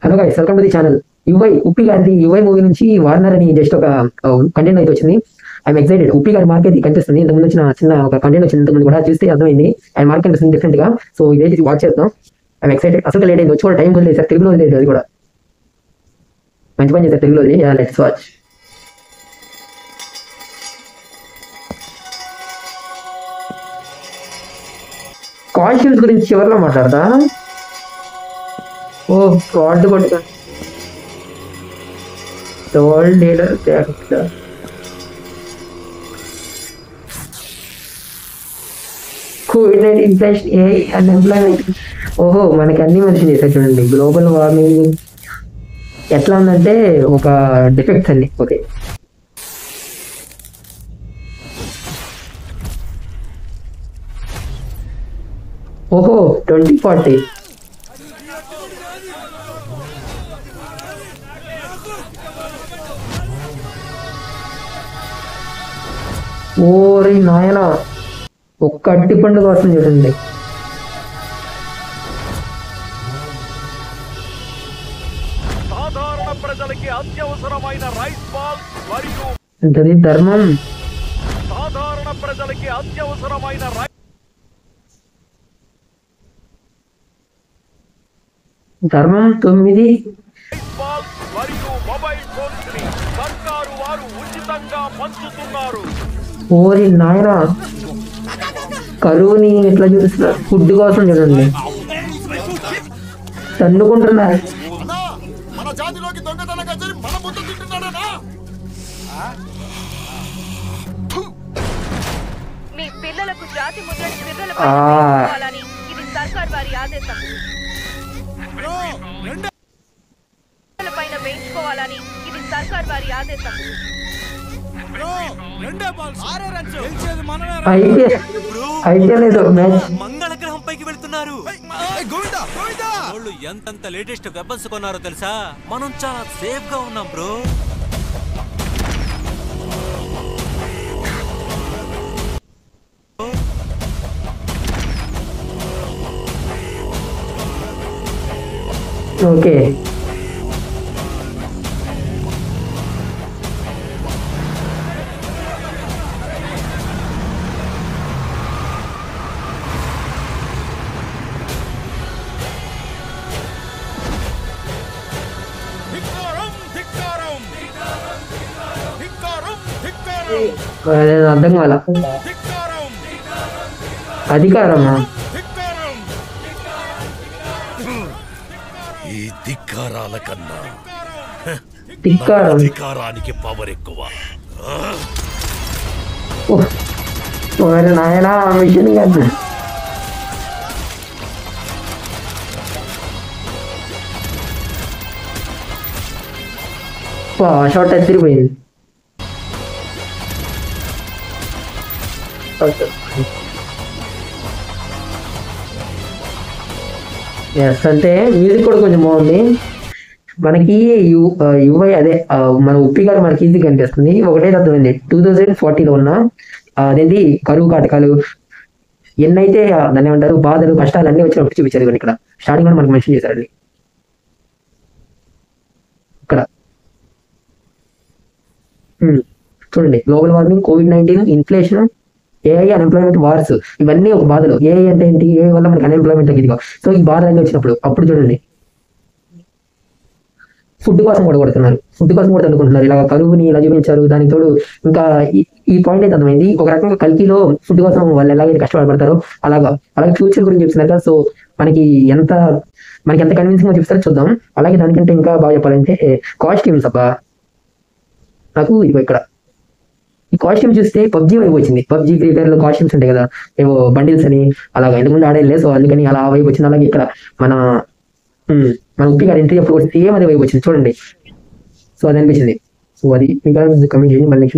Hello guys, welcome to the channel. Uppi గారిది UI movie నుంచి Warner అని జస్ట్ ఒక కంటెంట్ అయితే వచ్చింది. I'm excited. ఉప్పి గారి మార్క్ అయితే కనిపిస్తుంది. ఇంతకుముందు వచ్చిన చిన్న ఒక కంటెంట్ వచ్చింది, ఇంతకుముందు కూడా చూస్తే అర్థమైంది ఆయన మార్క్ కనిపిస్తుంది డిఫరెంట్ గా. సో ఇదైతే వాచ్ చేద్దాం. I'm excited. అసలు లేట్ అయింది, వచ్చి కూడా టైం కూడా లేదు సార్. తెలుగులో లేదు, అది కూడా మంచి పని చేశారు తెలుగులో. Let's watch. కాస్ట్యూమ్స్ గురించి చివరిలో మాట్లాడతా. ఓ ఫ్రాడ్ కొట్టుగా వరల్డ్ లీడర్ కోవిడ్-19 ఇన్ఫెక్షన్, ఏఐ, అన్ఎంప్లాయ్మెంట్. ఓహో, మనకి అన్ని మెన్షన్ చేశారు చూడండి. గ్లోబల్ వార్మింగ్ ఎట్లా ఉందంటే ఒక డిఫెక్ట్స్ అన్ని. ఓకే, ఓహో 2040. ఓరి నాయన, ఒక్క అట్టి పండు కోసం చూడండి. సాధారణ ప్రజలకి అత్యవసరమైన రైస్ బాల్ మరియు ఏంటది ధర్మం. సాధారణ ప్రజలకి అత్యవసరమైన ధర్మం 9 రైస్ బాల్ మరియు మొబైల్ ఫోన్స్ ని సర్కారు వారు ఉచితంగా పంచుతున్నారు. ఓరి నాయన, కరువుని ఎట్లా చూపిస్తున్నారు. ఫుడ్ కోసం చూడండి, తన్నుకుంటున్నారు. మన జాతిలోకి దొంగతనంగా జరిగి మన ముద్ద తింటున్నాడనా? మీ పిల్లలకు జాతి ముద్రని పిల్లలపైన ఇది సర్కార్ వారి ఆదేశం. పైన వేయించుకోవాలని ఇది సర్కార్ వారి ఆదేశం. అయితే లేదు మ్యాచ్. మంగళగ్రహం పైకి వెళ్తున్నారు. వాళ్ళు ఎంతంత లేటెస్ట్ వెపన్స్ కొన్నారో తెలుసా? మనం చాలా సేఫ్ గా ఉన్నాం బ్రో. ఓకే, అర్థం కాల. అధికారమా? ఈ ధిక్కారాల కన్నా ధిక్కారం. అధికారానికి పవర్ ఎక్కువ. నాయన మిషన్ కదా. షార్ట్ ఎత్తిరిపోయింది. ఎస్, అంటే మ్యూజిక్ కూడా కొంచెం బాగుంది. మనకి యువై అదే మన ఉప్పి గారు మనకి ఈజీ కనిపిస్తుంది. ఒకటే అర్థమైంది, 2040లో ఉన్న అదేంటి కరువు కాటకాలు ఎన్నైతే దాన్ని ఏమంటారు బాధలు కష్టాలు అన్నీ వచ్చినప్పుడు చూపించారు. ఇక్కడ స్టార్టింగ్ కూడా మనకి మెన్షన్ చేశారు. ఇక్కడ చూడండి, global warming, COVID-19, inflation, AI, unemployment, wars, ఇవన్నీ ఒక బాధలు. ఏఐ అంటే ఏంటి? ఏఐ వల్ల మనకి అన్ఎంప్లాయ్మెంట్ తగ్గిదిగా. సో ఈ బాధలన్నీ వచ్చినప్పుడు అప్పుడు చూడండి ఫుడ్ కోసం కూడా కొడుతున్నారు, ఫుడ్ కోసం కూడా తగ్గుకుంటున్నారు. ఇలా కరువుని ఇలా చూపించారు. దానికి తోడు ఇంకా ఈ పాయింట్ అయితే అర్థమైంది. ఒక రకంగా కల్తీలో ఫుడ్ కోసం వాళ్ళు ఎలాగైతే కష్టపడతారో అలాగే ఫ్యూచర్ గురించి చెప్తున్నారు. సో మనకి ఎంత కన్విన్సింగ్ గా చూపిస్తారో చూద్దాం. అలాగే దానికంటే ఇంకా బాగా చెప్పాలంటే కాస్ట్యూమ్స్. అబ్బా, నాకు ఇదిగో ఇక్కడ ఈ కాస్ట్యూమ్ చూస్తే పబ్జీ వైపు వచ్చింది. పబ్జీ ఫ్రీ ఫైర్ లో కాస్ట్యూమ్స్ ఉంటాయి కదా, ఏవో బండిల్స్ అని, అలాగా ఇంతకుముందు ఆడేది. సో అందుకని అలా వైపు వచ్చింది. అలాగే ఇక్కడ మన ఉప్పి గారి ఎంట్రీ అప్పుడు సేమ్ అదే వైపు వచ్చింది చూడండి. సో అది అనిపించింది. సో అది మీకు కమెంట్ చేయండి. మళ్ళీ నెక్స్ట్